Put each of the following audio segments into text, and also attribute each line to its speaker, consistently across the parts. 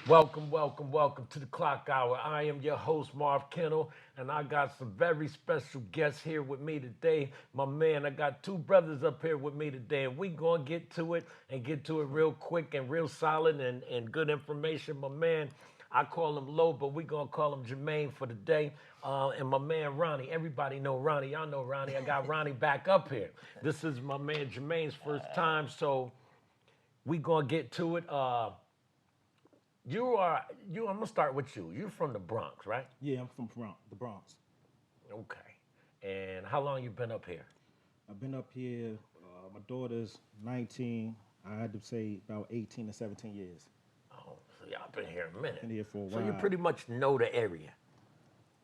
Speaker 1: Welcome, welcome, welcome to the Clock Hour. I am your host, Marv Kennel, and I got some very special guests here with me today. My man, I got two brothers up here with me today, and we going to get to it and get to it real quick and real solid and good information. My man, I call him Low, but we going to call him Jermaine for the day. And my man, Ronnie. Everybody know Ronnie. Y'all know Ronnie. I got Ronnie back up here. This is my man Jermaine's first time, so we going to get to it. I'm gonna start with you. You're from the Bronx, right?
Speaker 2: Yeah, I'm from the Bronx.
Speaker 1: Okay. And how long you been up here?
Speaker 2: I've been up here. My daughter's 19. I had to say about 18 to 17 years.
Speaker 1: Oh, so y'all been here a minute.
Speaker 2: Been here for a
Speaker 1: So you
Speaker 2: while.
Speaker 1: pretty much know the area.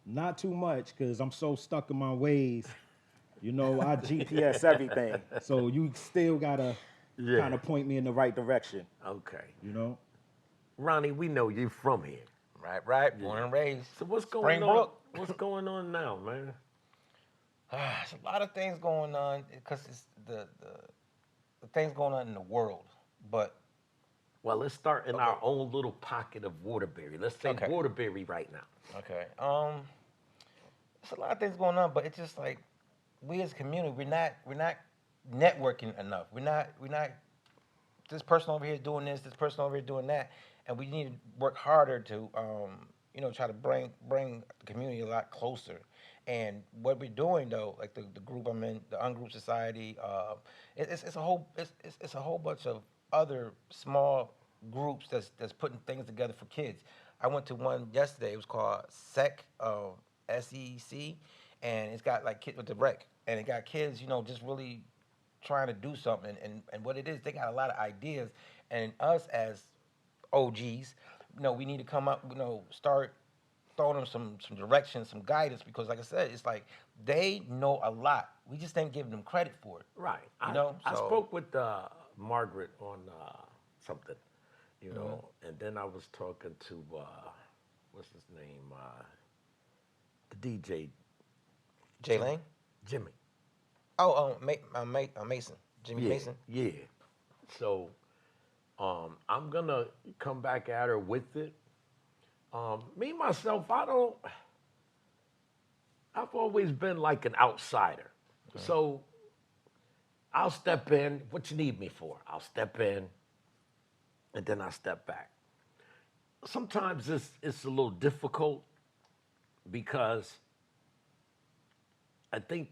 Speaker 2: Not too much because I'm so stuck in my ways. You know, I GPS everything. So you still gotta
Speaker 1: Yeah.
Speaker 2: kind of point me in the right direction.
Speaker 1: Okay.
Speaker 2: You know?
Speaker 1: Ronnie, we know you from here.
Speaker 3: Right, right. Born and raised.
Speaker 1: So what's going on?
Speaker 3: Springbrook.
Speaker 1: What's going on now, man?
Speaker 3: There's a lot of things going on because it's the things going on in the world. But
Speaker 1: Well, let's start in
Speaker 3: Okay.
Speaker 1: our own little pocket of Waterbury. Let's say
Speaker 3: Okay.
Speaker 1: Waterbury right now.
Speaker 3: okay, there's a lot of things going on. But it's just like we as a community, we're not networking enough. We're not. This person over here is doing this. This person over here doing that, and we need to work harder to try to bring the community a lot closer. And what we're doing though, like the group I'm in, the Ungroup Society, it's a whole bunch of other small groups that's putting things together for kids. I went to one yesterday. It was called SEC, and it's got like kids with the rec, and it got kids, just really trying to do something. And what it is, they got a lot of ideas, and us as OGs, we need to come up, start throwing them some direction, some guidance, because like I said, it's like they know a lot. We just ain't giving them credit for it.
Speaker 1: Right.
Speaker 3: You
Speaker 1: I,
Speaker 3: know?
Speaker 1: I
Speaker 3: So
Speaker 1: spoke with Margaret on something,
Speaker 3: mhm.
Speaker 1: and then I was talking to what's his name, the DJ
Speaker 3: Jay Lane?
Speaker 1: Jimmy.
Speaker 3: Oh, Mason. Jimmy
Speaker 1: Yeah,
Speaker 3: Mason.
Speaker 1: yeah. So I'm gonna come back at her with it. Me myself, I've always been like an outsider. So I'll step in. What you need me for? I'll step in, and then I step back. Sometimes it's a little difficult because I think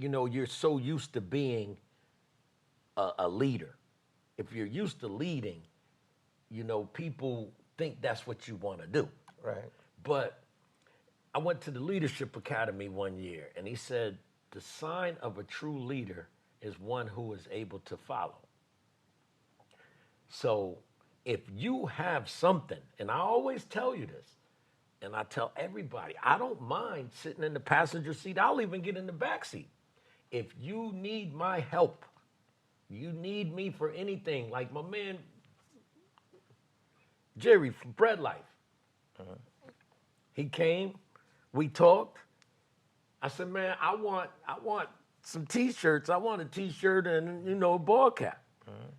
Speaker 1: you're so used to being a leader. If you're used to leading, people think that's what you want to do.
Speaker 3: Right.
Speaker 1: But I went to the Leadership Academy one year, and he said the sign of a true leader is one who is able to follow. So if you have something, and I always tell you this, and I tell everybody, I don't mind sitting in the passenger seat. I'll even get in the back seat. If you need my help, you need me for anything, like my man Jerry from Bread Life. He came, we talked. I said, man, I want some T-shirts. I want a T-shirt and a ball cap.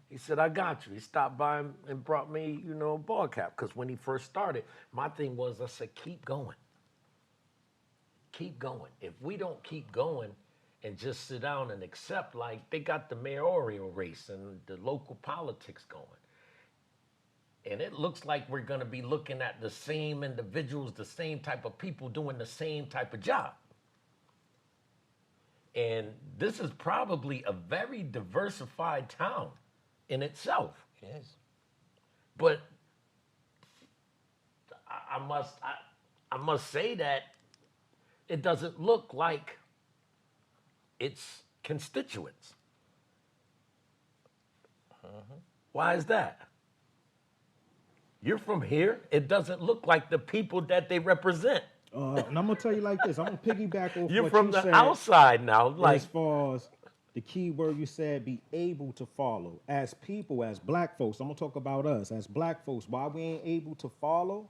Speaker 1: He said, I got you. He stopped by and brought me, a ball cap. Because when he first started, my thing was, I said, keep going. Keep going. If we don't keep going and just sit down and accept, like they got the mayoral race and the local politics going. And it looks like we're going to be looking at the same individuals, the same type of people doing the same type of job. And this is probably a very diversified town in itself.
Speaker 3: It is.
Speaker 1: But I must say that it doesn't look like its constituents. Why is that? You're from here. It doesn't look like the people that they represent.
Speaker 2: And I'm gonna tell you like this. I'm gonna piggyback off
Speaker 1: You're
Speaker 2: what
Speaker 1: from
Speaker 2: you
Speaker 1: the
Speaker 2: said
Speaker 1: outside now. Like,
Speaker 2: as far as the key word you said, be able to follow. As people, as black folks, I'm gonna talk about us as black folks. Why we ain't able to follow?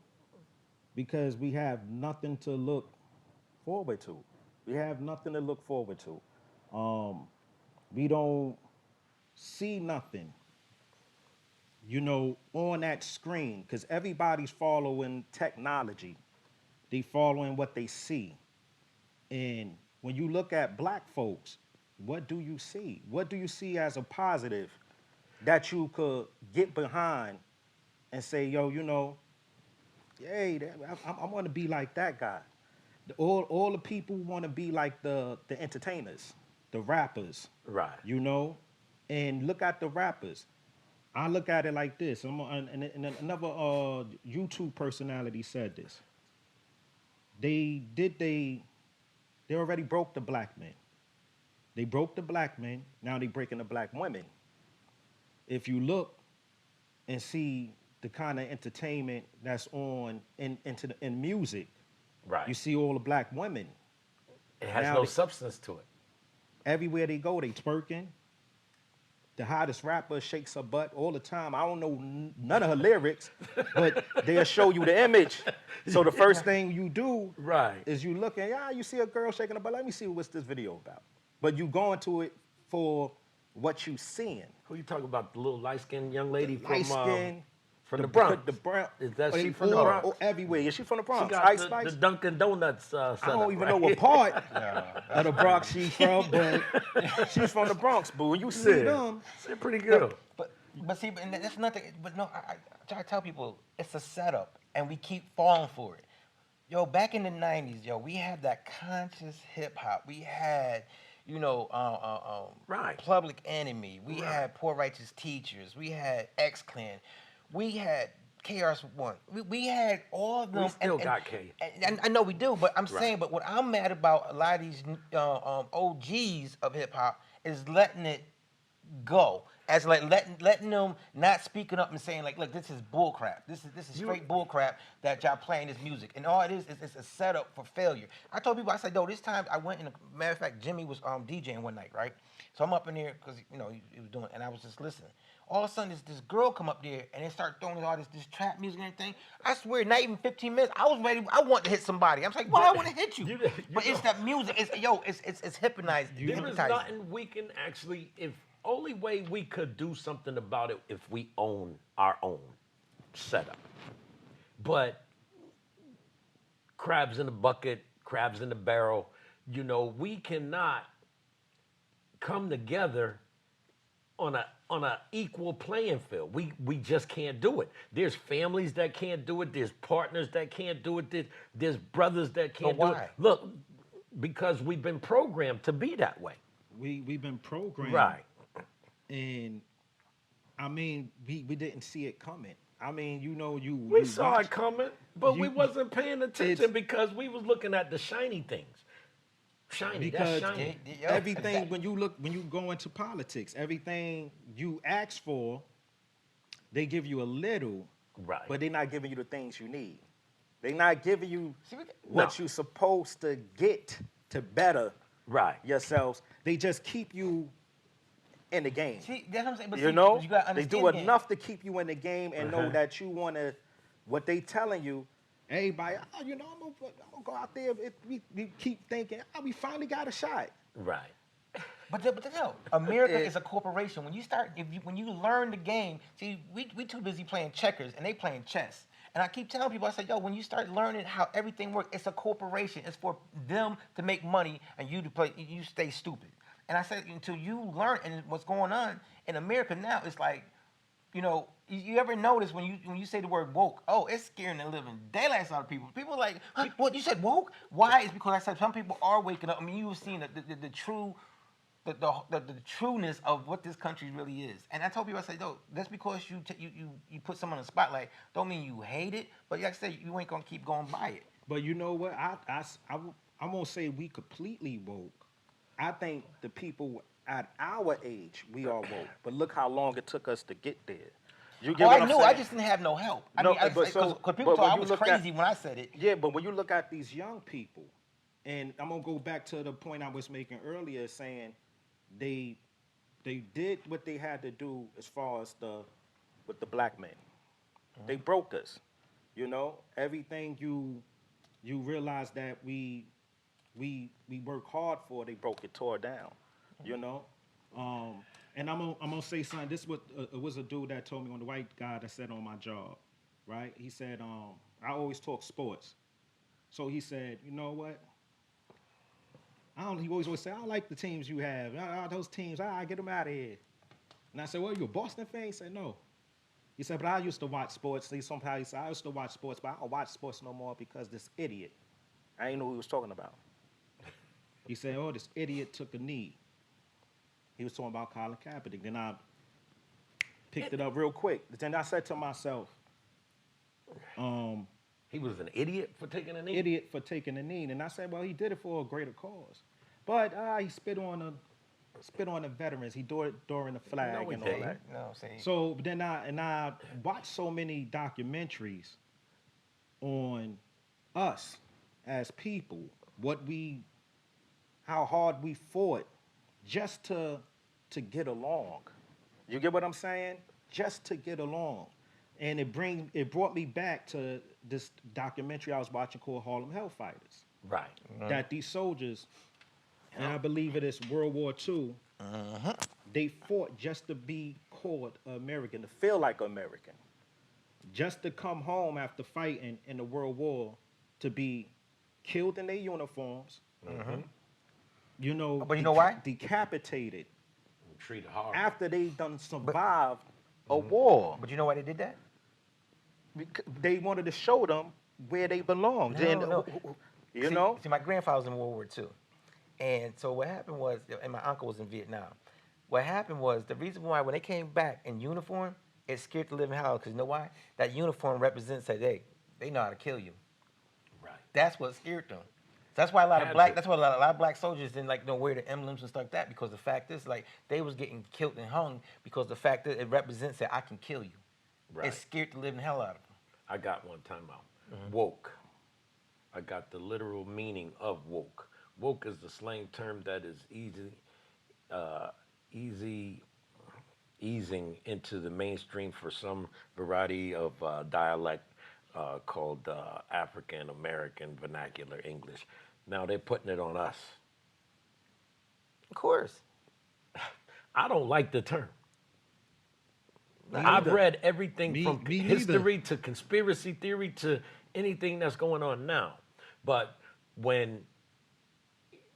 Speaker 2: Because we have nothing to look forward to. We have nothing to look forward to. We don't see nothing you know, on that screen, because everybody's following technology. They following what they see. And when you look at black folks, what do you see? What do you see as a positive that you could get behind and say, yo, you know, hey, I want to be like that guy. All the people want to be like the entertainers, the rappers,
Speaker 1: Right.
Speaker 2: you know? And look at the rappers. I look at it like this. And another YouTube personality said this. They already broke the black men. They broke the black men. Now they breaking the black women. If you look and see the kind of entertainment that's on in music,
Speaker 1: Right.
Speaker 2: you see all the black women.
Speaker 1: It has
Speaker 2: Now
Speaker 1: no
Speaker 2: they-
Speaker 1: substance to it.
Speaker 2: Everywhere they go, they twerking. The hottest rapper shakes her butt all the time. I don't know none of her lyrics, but they'll show you the image. So the first thing you do
Speaker 1: Right.
Speaker 2: is you look and you see a girl shaking her butt. Let me see what's this video about. But you go into it for what you seeing.
Speaker 1: Who you talking about? The little light-skinned young lady
Speaker 2: Light skin.
Speaker 1: from the Bronx.
Speaker 2: The Bronx.
Speaker 1: Is that she from the Bronx?
Speaker 2: Everywhere. Is she from the
Speaker 1: She
Speaker 2: Bronx?
Speaker 1: got
Speaker 2: Ice
Speaker 1: the
Speaker 2: Spice?
Speaker 1: Dunkin' Donuts
Speaker 2: I
Speaker 1: setup,
Speaker 2: don't even
Speaker 1: right?
Speaker 2: know what part of the Bronx she's from, but she's from the Bronx, boo. And you see
Speaker 1: Yeah.
Speaker 2: them.
Speaker 1: She's pretty good.
Speaker 3: But see, and that's nothing. But no, I try to tell people it's a setup, and we keep falling for it. Yo, back in the '90s, yo, we had that conscious hip hop. We had, you know,
Speaker 1: Right.
Speaker 3: Public Enemy. We had Poor Righteous Teachers. We had X Clan. We had KRS-One. We had all of them.
Speaker 1: We still got K.
Speaker 3: And I know we do, but I'm saying, but what I'm mad about a lot of these OGs of hip hop is letting it go, as like letting them not speaking up and saying like, look, this is bull crap. This is straight bull crap that y'all playing this music, and all it is it's a setup for failure. I told people, I said, yo, this time I went in. Matter of fact, Jimmy was DJing one night, right? So I'm up in there because you know he was doing, and I was just listening. All of a sudden, this girl come up there and they start throwing all this trap music and everything. I swear, not even 15 minutes, I was ready. I want to hit somebody. I'm like, well, I want to hit you. But it's that music. It's hypnotized.
Speaker 1: There is
Speaker 3: hypnotizing.
Speaker 1: nothing we can actually, if only way we could do something about it if we own our own setup. But crabs in the bucket, crabs in the barrel, you know, we cannot come together on a equal playing field. We just can't do it. There's families that can't do it. There's partners that can't do it. There's brothers that can't do it.
Speaker 3: why?
Speaker 1: Look, because we've been programmed to be that way.
Speaker 2: We've been programmed.
Speaker 1: Right.
Speaker 2: And I mean, we didn't see it coming. I mean, you know,
Speaker 1: We
Speaker 2: you
Speaker 1: saw
Speaker 2: watch-
Speaker 1: it coming, but we
Speaker 2: you-
Speaker 1: wasn't paying attention
Speaker 2: it's-
Speaker 1: because we was looking at the shiny things. Shiny,
Speaker 2: because
Speaker 1: that's shiny.
Speaker 2: everything when you go into politics, everything you ask for, they give you a little,
Speaker 1: Right.
Speaker 2: but they're not giving you the things you need. They're not giving you
Speaker 3: See,
Speaker 2: what
Speaker 1: No.
Speaker 2: you're supposed to get to better
Speaker 1: Right.
Speaker 2: yourselves. They just keep you in the game.
Speaker 3: See, that's what I'm saying. But
Speaker 2: You
Speaker 3: see,
Speaker 2: know,
Speaker 3: but you gotta
Speaker 2: they
Speaker 3: understand
Speaker 2: do
Speaker 3: the game.
Speaker 2: enough to keep you in the game and know that you want to. What they telling you, everybody, you know, I'm gonna go out there. We keep thinking, we finally got a shot.
Speaker 1: Right.
Speaker 3: But no, America is a corporation. When you start, when you learn the game, see, we too busy playing checkers and they playing chess. And I keep telling people, I say, yo, when you start learning how everything works, it's a corporation. It's for them to make money and you to play. You stay stupid. And I said, until you learn, and what's going on in America now, it's like, you know, you ever notice when you say the word woke, oh, it's scaring the living daylights out of people. People are like, huh, what, you said woke? Why? It's because I said some people are waking up. I mean, you've seen the true, the trueness of what this country really is. And I told people, I said, no, that's because you put someone in the spotlight, don't mean you hate it, but like I said, you ain't gonna keep going by it.
Speaker 2: But you know what? I won't say we completely woke. I think the people at our age, we are woke. But look how long it took us to get there. You get
Speaker 3: Oh,
Speaker 2: what
Speaker 3: I
Speaker 2: I'm
Speaker 3: knew.
Speaker 2: saying?
Speaker 3: I just didn't have no help. I
Speaker 2: No,
Speaker 3: mean,
Speaker 2: but
Speaker 3: because people
Speaker 2: but
Speaker 3: thought
Speaker 2: when
Speaker 3: I
Speaker 2: you
Speaker 3: was
Speaker 2: look at-
Speaker 3: crazy when I said it.
Speaker 2: Yeah, but when you look at these young people, and I'm gonna go back to the point I was making earlier, saying they did what they had to do as far as with the black men. They broke us. You know, everything you realize that we work hard for, they broke it, tore it down. You know, And I'm gonna say something. This was it was a dude that told me, on the white guy that said on my job, right? He said, I always talk sports. So he said, you know what? I don't. He always say, I don't like the teams you have. Those teams, get them out of here. And I said, well, you a Boston fan? He said, no. He said, but I used to watch sports. He said, I used to watch sports, but I don't watch sports no more because this idiot. I didn't know who he was talking about. He said, oh, this idiot took a knee. He was talking about Colin Kaepernick. Then I picked it up real quick. Then I said to myself,
Speaker 1: He was an idiot for taking a knee?
Speaker 2: idiot for taking a knee. And I said, well, he did it for a greater cause. But he spit on the veterans. He do it during the flag
Speaker 1: No, he
Speaker 2: and all
Speaker 1: didn't.
Speaker 2: that.
Speaker 3: No, see.
Speaker 2: So then I watched so many documentaries on us as people, how hard we fought just to get along. You get what I'm saying? Just to get along. And it brought me back to this documentary I was watching called Harlem Hellfighters.
Speaker 1: Right.
Speaker 2: That these soldiers, and I believe it is World War II, they fought just to be called American, to feel like American. Just to come home after fighting in the World War, to be killed in their uniforms, you know,
Speaker 3: But you know why?
Speaker 2: decapitated
Speaker 1: Treated hard.
Speaker 2: after they done survived a war.
Speaker 3: But you know why they did that?
Speaker 2: They wanted to show them where they belonged.
Speaker 3: No.
Speaker 2: You
Speaker 3: See-
Speaker 2: know?
Speaker 3: See, my grandfather was in World War II. And so what happened was, and my uncle was in Vietnam. What happened was, the reason why when they came back in uniform, it scared the living hell, because you know why? That uniform represents that they know how to kill you.
Speaker 1: Right.
Speaker 3: That's what scared them. That's why a lot of
Speaker 1: Had
Speaker 3: black.
Speaker 1: to.
Speaker 3: That's why a lot of black soldiers didn't like wear the emblems and stuff like that, because the fact is, like, they was getting killed and hung because the fact that it represents that I can kill you.
Speaker 1: Right.
Speaker 3: It scared the living hell out of them.
Speaker 1: I got one time out. Woke. I got the literal meaning of woke. Woke is the slang term that is easing into the mainstream for some variety of dialect called African American vernacular English. Now they're putting it on us.
Speaker 3: Of course.
Speaker 1: I don't like the term.
Speaker 2: Me
Speaker 1: I've
Speaker 2: neither.
Speaker 1: read everything
Speaker 2: Me-
Speaker 1: from
Speaker 2: me
Speaker 1: history to conspiracy theory to anything that's going on now. But when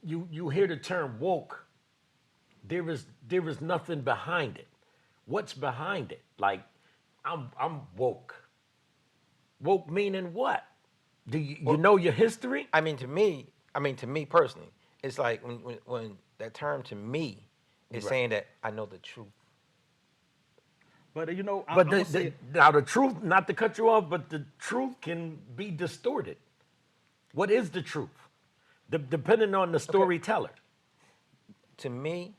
Speaker 1: you hear the term woke, there is nothing behind it. What's behind it? Like, I'm woke. Woke meaning what? Do you know your history?
Speaker 3: I mean, to me personally, it's like when that term to me is
Speaker 1: Right.
Speaker 3: saying that I know the truth.
Speaker 2: But you know,
Speaker 1: But
Speaker 2: I'ma say-
Speaker 1: now the truth, not to cut you off, but the truth can be distorted. What is the truth? Depending on the storyteller.
Speaker 3: To me,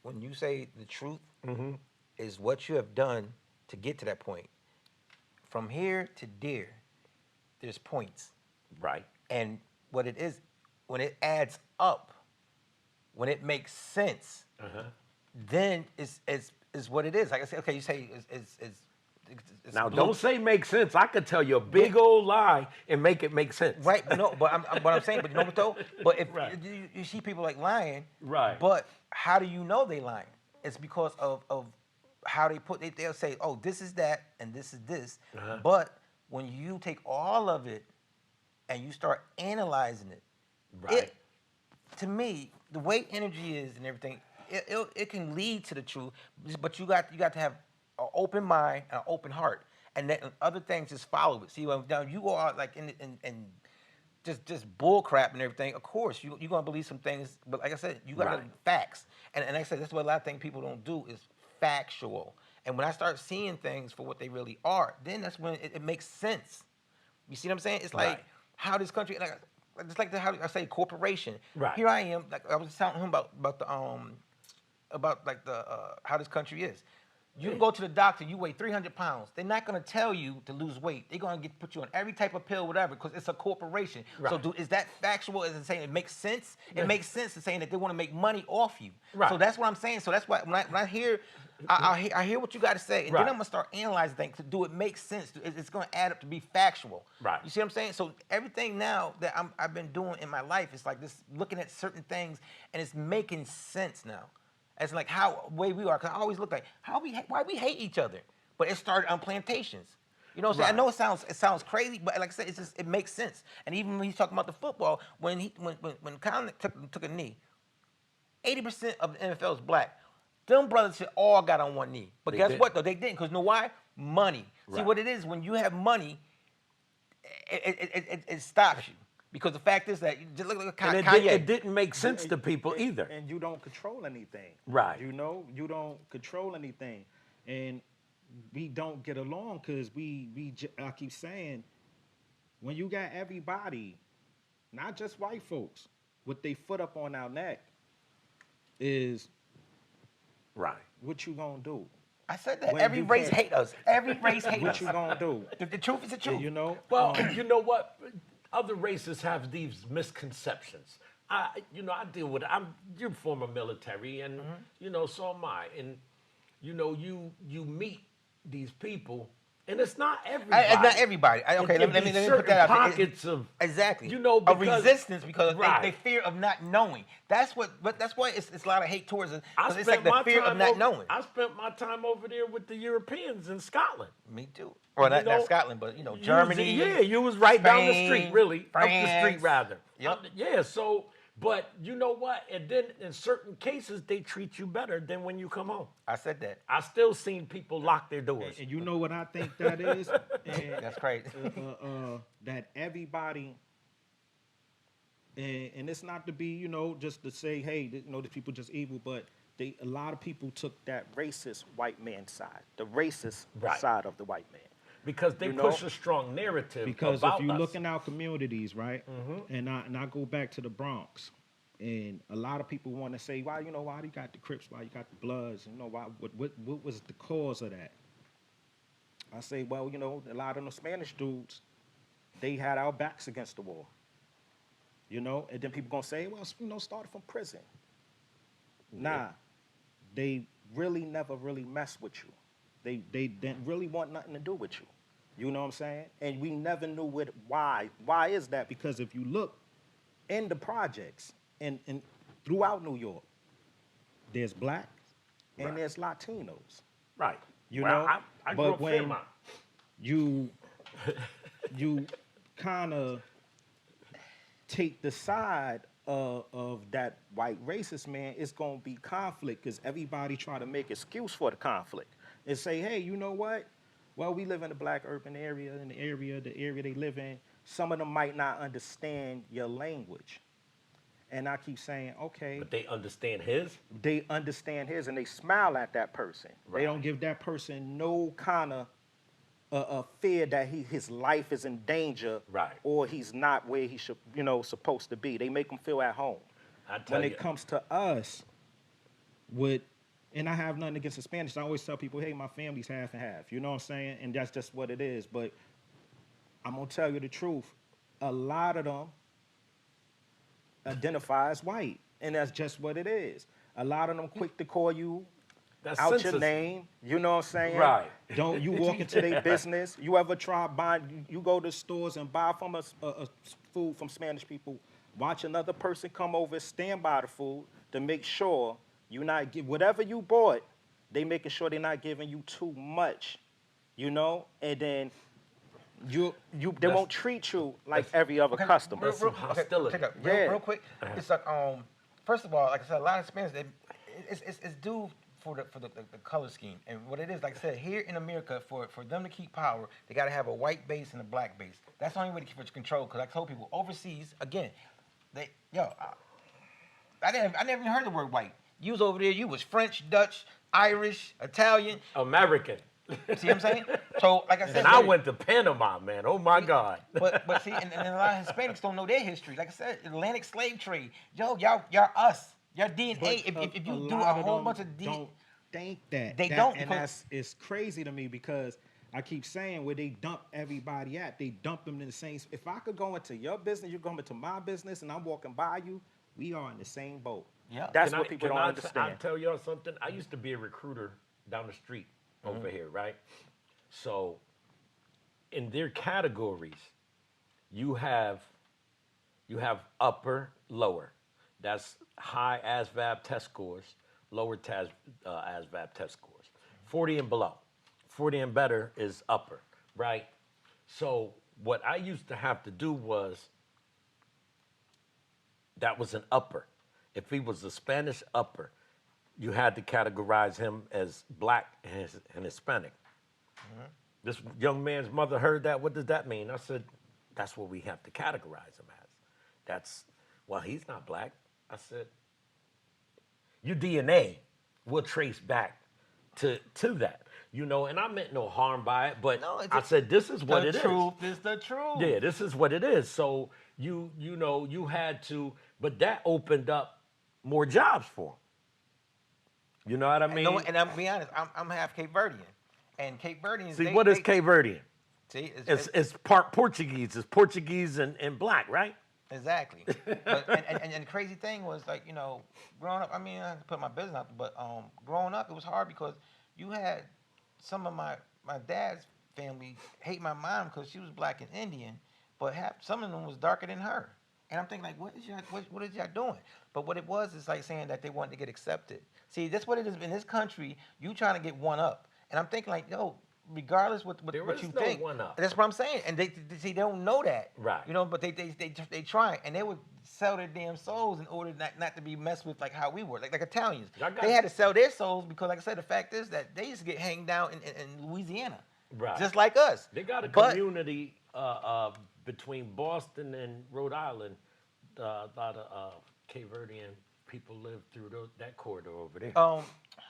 Speaker 3: when you say the truth, is what you have done to get to that point. From here to there, there's points.
Speaker 1: Right.
Speaker 3: And what it is, when it adds up, when it makes sense, then it's what it is. Like I said, okay, you say it's
Speaker 1: Now,
Speaker 3: low-
Speaker 1: don't say make sense. I could tell you a big old lie and make it make sense.
Speaker 3: Right, but no, but I'm saying, but you know what though? But if
Speaker 1: Right.
Speaker 3: you see people like lying,
Speaker 1: Right.
Speaker 3: But how do you know they lying? It's because of how they'll say, oh, this is that and this is this. But when you take all of it and you start analyzing it,
Speaker 1: Right.
Speaker 3: to me, the way energy is and everything, it can lead to the truth, but you got to have an open mind and an open heart, and then other things just follow it. See, when now you go out like in just bull crap and everything, of course you're gonna believe some things, but like I said, you got
Speaker 1: Right.
Speaker 3: facts, and like I said, that's what a lot of things people don't do is factual. And when I start seeing things for what they really are, then that's when it makes sense. You see what I'm saying? It's like
Speaker 1: Right.
Speaker 3: how this country, like, it's like how I say corporation.
Speaker 1: Right.
Speaker 3: Here I am, like I was telling him about the how this country is. You can go to the doctor, you weigh 300 pounds. They're not going to tell you to lose weight. They're going to put you on every type of pill, whatever, because it's a corporation. So
Speaker 1: Right.
Speaker 3: is that factual? Is it saying it makes sense? It makes sense in saying that they want to make money off you.
Speaker 1: Right.
Speaker 3: So that's what I'm saying. So that's why when I hear, I hear what you got to say, and
Speaker 1: Right.
Speaker 3: then I'm going to start analyzing things to do it make sense. It's going to add up to be factual.
Speaker 1: Right.
Speaker 3: You see what I'm saying? So everything now that I've been doing in my life is like this, looking at certain things, and it's making sense now. as like how way we are. Because I always look like why we hate each other. But it started on plantations. You know what I'm saying?
Speaker 1: Right.
Speaker 3: I know it sounds crazy, but like I said, it makes sense. And even when he's talking about the football, when Colin took a knee, 80% of the NFL is black. Them brothers should all got on one knee. But
Speaker 1: They
Speaker 3: guess
Speaker 1: did.
Speaker 3: what though? They didn't, because you know why? Money. See
Speaker 1: Right.
Speaker 3: what it is, when you have money, it stops you. Because the fact is that just look at
Speaker 1: And
Speaker 3: Kanye.
Speaker 1: it didn't make sense to people either.
Speaker 2: And you don't control anything.
Speaker 1: Right.
Speaker 2: You know, you don't control anything. And we don't get along because I keep saying, when you got everybody, not just white folks, with their foot up on our neck, is
Speaker 1: Right.
Speaker 2: what you gonna do?
Speaker 3: I said that
Speaker 2: When
Speaker 3: every
Speaker 2: you
Speaker 3: race
Speaker 2: can't-
Speaker 3: hate us. Every race hate
Speaker 2: What
Speaker 3: us.
Speaker 2: you gonna do?
Speaker 3: The truth is the truth.
Speaker 2: You know?
Speaker 1: Well, you know what? Other races have these misconceptions. I deal with it. You're former military, and so am I. And you meet these people, and it's not everybody.
Speaker 3: It's not everybody. Okay,
Speaker 1: It
Speaker 3: let
Speaker 1: be
Speaker 3: me put
Speaker 1: certain
Speaker 3: that out there.
Speaker 1: pockets of
Speaker 3: Exactly.
Speaker 1: a
Speaker 3: Because resistance because
Speaker 1: right.
Speaker 3: they fear of not knowing. That's why it's a lot of hate towards it.
Speaker 1: I
Speaker 3: Because it's
Speaker 1: spent
Speaker 3: like
Speaker 1: my
Speaker 3: the fear
Speaker 1: time
Speaker 3: of not
Speaker 1: over,
Speaker 3: knowing.
Speaker 1: I spent my time over there with the Europeans in Scotland.
Speaker 3: Me too. Well, not Scotland, but Germany.
Speaker 1: You was right down the street,
Speaker 3: Spain,
Speaker 1: really. Up the
Speaker 3: France.
Speaker 1: street, rather.
Speaker 3: Yep.
Speaker 1: Yeah, so, but you know what? And then in certain cases, they treat you better than when you come home.
Speaker 3: I said that.
Speaker 1: I still seen people lock their doors.
Speaker 2: And you know what I think that is? And,
Speaker 3: That's crazy.
Speaker 2: that everybody, and it's not to be, just to say, hey, the people just evil, but a lot of people took that racist white man side, the racist
Speaker 1: Right.
Speaker 2: side of the white man.
Speaker 1: Because they push a strong narrative
Speaker 2: Because
Speaker 1: about
Speaker 2: if you
Speaker 1: us.
Speaker 2: look in our communities, right, and I go back to the Bronx, and a lot of people want to say, why you got the Crips, why you got the Bloods, why, what was the cause of that? I say, well, a lot of the Spanish dudes, they had our backs against the wall, and then people gonna say, well, started from prison. Nah, they really never really mess with you. They didn't really want nothing to do with you. You know what I'm saying? And we never knew why. Why is that? Because if you look in the projects and throughout New York, there's blacks and
Speaker 1: Right.
Speaker 2: there's Latinos.
Speaker 1: Right.
Speaker 2: You
Speaker 1: Well,
Speaker 2: know?
Speaker 1: I grew
Speaker 2: But
Speaker 1: up
Speaker 2: when
Speaker 1: Fairmont.
Speaker 2: you kind of take the side of that white racist man, it's going to be conflict because everybody try to make excuse for the conflict and say, hey, you know what? Well, we live in a black urban area, in the area they live in, some of them might not understand your language. And I keep saying, okay,
Speaker 1: But they understand his.
Speaker 2: they understand his and they smile at that person.
Speaker 1: Right.
Speaker 2: They don't give that person no kind of fear that his life is in danger,
Speaker 1: Right.
Speaker 2: or he's not where he should, supposed to be. They make him feel at home.
Speaker 1: I tell
Speaker 2: When
Speaker 1: you.
Speaker 2: it comes to us, and I have nothing against the Spanish. I always tell people, hey, my family's half and half. You know what I'm saying? And that's just what it is. But I'm gonna tell you the truth. A lot of them identify as white, and that's just what it is. A lot of them quick to call you
Speaker 1: That's
Speaker 2: out your
Speaker 1: census-
Speaker 2: name. You know what I'm saying?
Speaker 1: Right.
Speaker 2: Don't you walk into their business? You ever try buying? You go to stores and buy from a food from Spanish people. Watch another person come over, stand by the food to make sure you not give whatever you bought. They making sure they're not giving you too much, and then they won't treat you like every other customer.
Speaker 1: That's some hostility.
Speaker 3: Check out,
Speaker 2: Yeah.
Speaker 3: real quick. It's like first of all, like I said, a lot of Spanish it's due for the color scheme. And what it is, like I said, here in America, for them to keep power, they got to have a white base and a black base. That's the only way to keep it control. Because I told people overseas, again, I never even heard the word white. You was over there, you was French, Dutch, Irish, Italian.
Speaker 1: American.
Speaker 3: See what I'm saying? So, like I said,
Speaker 1: And I went to Panama, man. Oh my God.
Speaker 3: But see, and a lot of Hispanics don't know their history. Like I said, Atlantic slave trade. Y'all us. Your DNA.
Speaker 2: But
Speaker 3: If you do
Speaker 2: lot
Speaker 3: a
Speaker 2: of
Speaker 3: whole
Speaker 2: them
Speaker 3: bunch of DNA,
Speaker 2: don't think that
Speaker 3: They
Speaker 2: That-
Speaker 3: don't,
Speaker 2: and
Speaker 3: because-
Speaker 2: it's crazy to me because I keep saying where they dump everybody at, they dump them in the same. If I could go into your business, you go into my business, and I'm walking by you, we are in the same boat.
Speaker 3: Yeah.
Speaker 2: That's
Speaker 1: Can
Speaker 2: what people don't
Speaker 1: I
Speaker 2: understand.
Speaker 1: tell y'all something? I used to be a recruiter down the street over here, right? So in their categories, you have upper, lower. That's high ASVAB test scores, lower ASVAB test scores. 40 and below. 40 and better is upper, right? So what I used to have to do was, that was an upper. If he was a Spanish upper, you had to categorize him as black and Hispanic. This young man's mother heard that. What does that mean? I said, that's what we have to categorize him as. Well, he's not black. I said, your DNA will trace back to that. You know, and I meant no harm by it, but
Speaker 3: No,
Speaker 1: I said, this is what it is.
Speaker 3: The truth is the truth.
Speaker 1: Yeah, this is what it is. So you know, you had to, but that opened up more jobs for him. You know what I mean?
Speaker 3: And I'm be honest, I'm half Cape Verdean, and Cape Verdeans.
Speaker 1: See, what is Cape Verdean?
Speaker 3: See,
Speaker 1: It's part Portuguese. It's Portuguese and black, right?
Speaker 3: exactly. But, and the crazy thing was, like, you know, growing up. I mean, I had to put my business out, but growing up, it was hard because you had some of my dad's family hate my mom because she was black and Indian, but some of them was darker than her. And I'm thinking, like, what is y'all doing? But what it was is like saying that they wanted to get accepted. See, that's what it is in this country. You trying to get one up, and I'm thinking, like, yo, regardless what
Speaker 1: There
Speaker 3: you
Speaker 1: is no
Speaker 3: think,
Speaker 1: one up.
Speaker 3: that's what I'm saying. And they don't know that,
Speaker 1: Right.
Speaker 3: You know, but they try, and they would sell their damn souls in order not to be messed with like how we were, like Italians. They had to sell their souls because, like I said, the fact is that they used to get hanged down in Louisiana,
Speaker 1: Right.
Speaker 3: just like us.
Speaker 1: They got a community between Boston and Rhode Island. A lot of Cape Verdean people live through that corridor over there.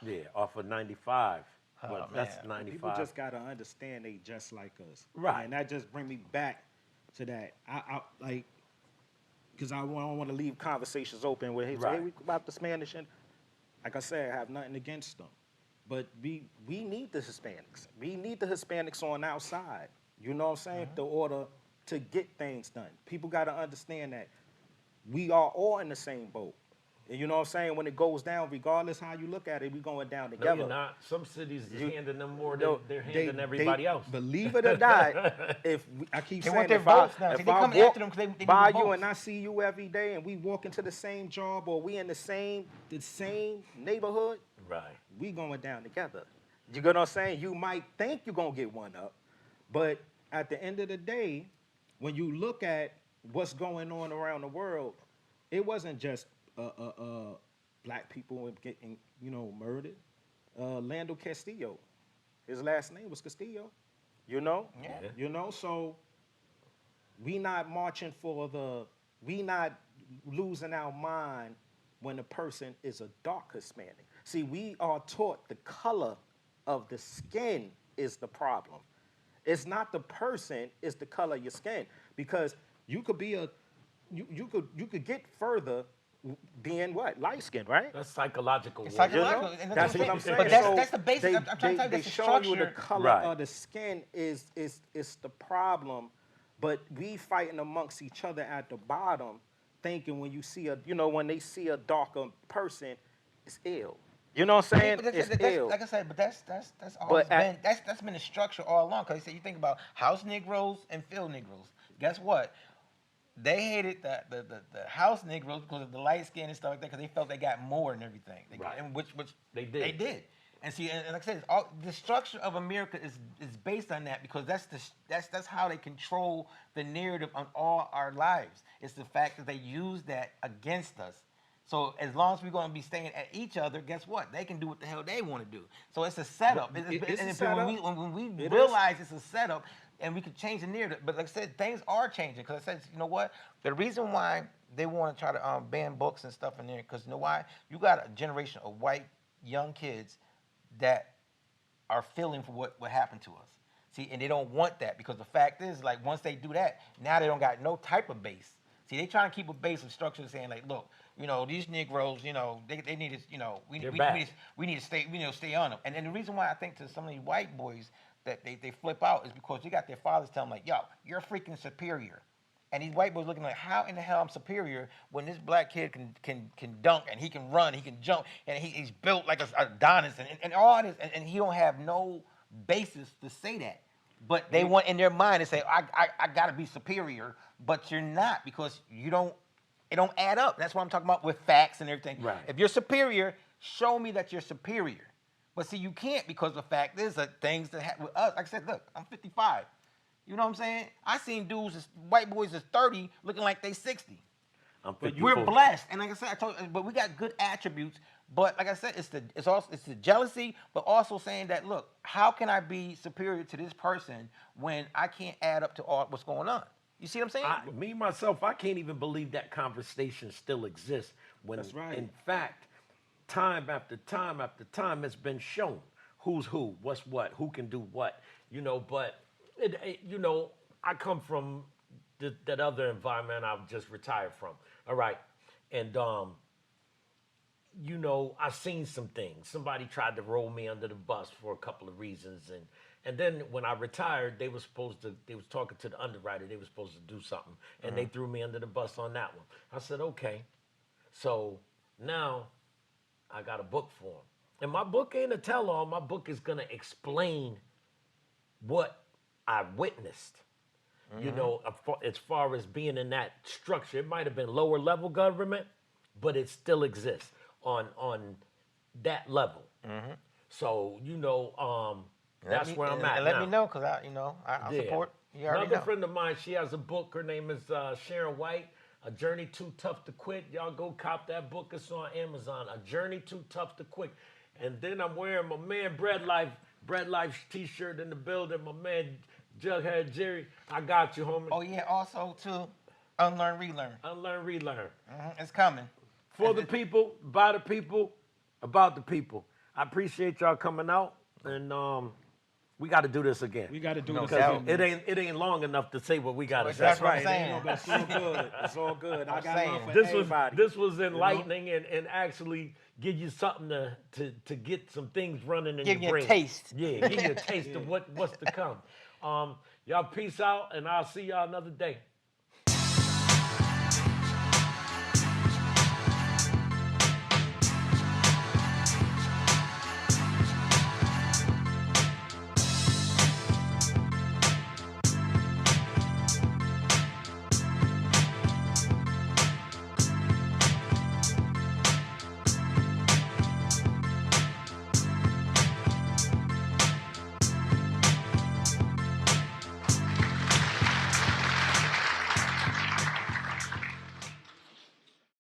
Speaker 1: Yeah, off of 95. But that's
Speaker 3: man.
Speaker 1: 95.
Speaker 2: People just gotta understand they just like us,
Speaker 1: Right.
Speaker 2: And that just bring me back to that. I like, because I don't want to leave conversations open with, hey,
Speaker 1: Right.
Speaker 2: we about the Spanish, and like I said, I have nothing against them, but we need the Hispanics. We need the Hispanics on our side. You know what I'm saying? In order to get things done, people gotta understand that we are all in the same boat. And you know what I'm saying? When it goes down, regardless how you look at it, we going down
Speaker 1: No,
Speaker 2: together.
Speaker 1: you're not. Some cities is handing them more than they're handing everybody else.
Speaker 2: Believe it or not, I keep
Speaker 3: They
Speaker 2: saying,
Speaker 3: want their
Speaker 2: if I,
Speaker 3: votes now. See,
Speaker 2: if
Speaker 3: they
Speaker 2: I
Speaker 3: come
Speaker 2: walk
Speaker 3: after them 'cause they need
Speaker 2: by
Speaker 3: the
Speaker 2: you
Speaker 3: votes.
Speaker 2: and I see you every day and we walk into the same job or we in the same neighborhood,
Speaker 1: Right.
Speaker 2: we going down together. You get what I'm saying? You might think you're going to get one up, but at the end of the day, when you look at what's going on around the world, it wasn't just black people getting, murdered. Lando Castillo, his last name was Castillo,
Speaker 3: Yeah.
Speaker 2: So we not marching we not losing our mind when a person is a dark Hispanic. See, we are taught the color of the skin is the problem. It's not the person, it's the color of your skin. Because you could be you could get further being what? Light skin, right?
Speaker 1: That's psychological.
Speaker 3: It's
Speaker 1: warfare.
Speaker 3: psychological. And
Speaker 2: That's what I'm saying.
Speaker 3: But that's the basic.
Speaker 2: They,
Speaker 3: I'm trying to tell you,
Speaker 2: they
Speaker 3: that's the
Speaker 2: show you the
Speaker 3: structure.
Speaker 2: color
Speaker 1: Right.
Speaker 2: of the skin is the problem, but we fighting amongst each other at the bottom, thinking when when they see a darker person, it's ill. You know what I'm saying?
Speaker 3: But
Speaker 2: It's
Speaker 3: that's,
Speaker 2: ill.
Speaker 3: like I said, but that's always
Speaker 2: But
Speaker 3: been that's been the structure all along. Because you think about house Negroes and field Negroes. Guess what? They hated the house Negroes because of the light skin and stuff like that, because they felt they got more and everything.
Speaker 1: Right.
Speaker 3: And which
Speaker 1: They did.
Speaker 3: They did. And see, and like I said, the structure of America is based on that, because that's how they control the narrative on all our lives. It's the fact that they use that against us. So as long as we're going to be staying at each other, guess what? They can do what the hell they want to do. So it's a setup.
Speaker 2: It's a
Speaker 3: And
Speaker 2: setup.
Speaker 3: when we
Speaker 2: It
Speaker 3: realize it's a setup, and we can change the narrative. But like I said, things are changing. Because I said, you know what? The reason why they want to try to ban books and stuff in there, because you know why? You got a generation of white young kids that are feeling for what happened to us. See, and they don't want that, because the fact is, like, once they do that, now they don't got no type of base. See, they trying to keep a base of structure, saying, like, look, these Negroes, they need to, we need to stay on them. And then the reason why I think to some of these white boys that they flip out is because they got their fathers telling them, like, yo, you're freaking superior. And these white boys looking like, how in the hell I'm superior when this black kid can dunk and he can run, he can jump, and he's built like a Adonis and all this, and he don't have no basis to say that. But they want in their mind to say, I gotta be superior, but you're not, because it don't add up. That's what I'm talking about with facts and everything.
Speaker 1: Right.
Speaker 3: If you're superior, Show me that you're superior. But see, you can't because the fact is that things that happen with us. Like I said, look, I'm 55. You know what I'm saying? I seen dudes, white boys that's 30, looking like they 60.
Speaker 1: I'm
Speaker 3: We're
Speaker 1: 54.
Speaker 3: blessed, and like I said, I told you, but we got good attributes. But like I said, it's the jealousy, but also saying that, look, how can I be superior to this person when I can't add up to all what's going on? You see what I'm saying?
Speaker 1: Me myself, I can't even believe that conversation still exists. When,
Speaker 2: That's right.
Speaker 1: in fact, time after time after time, it's been shown who's who, what's what, who can do what. But I come from that other environment I've just retired from. All right, and I've seen some things. Somebody tried to roll me under the bus for a couple of reasons, and then when I retired, they was talking to the underwriter. They were supposed to do something, and they threw me under the bus on that one. I said, okay. So now I got a book for them. And my book ain't a tell-all. My book is going to explain what I witnessed. As far as being in that structure, it might have been lower level government, but it still exists on that level. So that's where I'm at.
Speaker 3: And let
Speaker 1: now.
Speaker 3: me know, because I support. You already
Speaker 1: Another
Speaker 3: know.
Speaker 1: friend of mine, she has a book. Her name is Sharon White. A Journey Too Tough to Quit. Y'all go cop that book. It's on Amazon. A Journey Too Tough to Quit. And then I'm wearing my man Bread Life t-shirt in the building. My man Jughead Jerry. I got you, homie.
Speaker 3: Oh yeah, also too, unlearn, relearn.
Speaker 1: Unlearn, relearn.
Speaker 3: It's coming.
Speaker 1: For the people, by the people, about the people. I appreciate y'all coming out, and we got to do this again.
Speaker 2: We got to do
Speaker 3: No
Speaker 2: this
Speaker 3: doubt.
Speaker 2: again.
Speaker 1: It ain't long enough to say what we got to say.
Speaker 3: That's
Speaker 2: That's right.
Speaker 3: what I'm saying.
Speaker 2: That's all good. It's all good. I got
Speaker 3: saying.
Speaker 2: love for
Speaker 1: This
Speaker 2: everybody.
Speaker 1: was enlightening and actually give you something to get some things running in
Speaker 3: Give
Speaker 1: your
Speaker 3: you a
Speaker 1: brain.
Speaker 3: taste.
Speaker 1: Yeah, give you a taste of what's to come. Y'all peace out, and I'll see y'all another day.